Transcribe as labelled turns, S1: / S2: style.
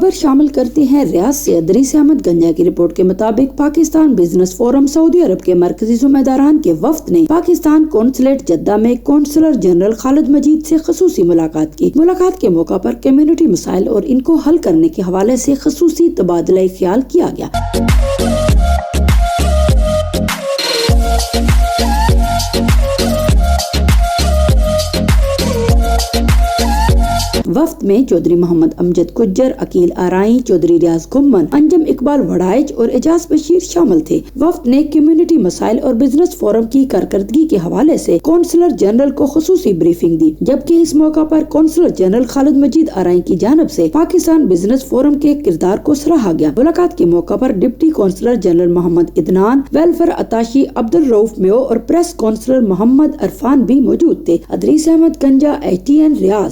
S1: خبر شامل کرتے ہیں ریاض سے ادریس احمد گنجا کی رپورٹ کے مطابق پاکستان بزنس فورم سعودی عرب کے مرکزی ذمہ داران کے وفد نے پاکستان قونصلیٹ جدہ میں قونصلر جنرل خالد مجید سے خصوصی ملاقات کی۔ ملاقات کے موقع پر کمیونٹی مسائل اور ان کو حل کرنے کے حوالے سے خصوصی تبادلہ خیال کیا گیا۔ وفد میں چودھری محمد امجد گجر، عقیل آرائی، چودھری ریاض گھمن، انجم اقبال وڑائچ اور اعجاز بشیر شامل تھے۔ وفد نے کمیونٹی مسائل اور بزنس فورم کی کارکردگی کے حوالے سے قونصلر جنرل کو خصوصی بریفنگ دی، جبکہ اس موقع پر قونصلر جنرل خالد مجید آرائی کی جانب سے پاکستان بزنس فورم کے کردار کو سراہا گیا۔ ملاقات کے موقع پر ڈپٹی قونصلر جنرل محمد عدنان، ویلفیئر اتاشی عبدالرؤف میو اور پریس قونصلر محمد عرفان بھی موجود تھے۔ ادریس احمد گنجا، ATN ریاض۔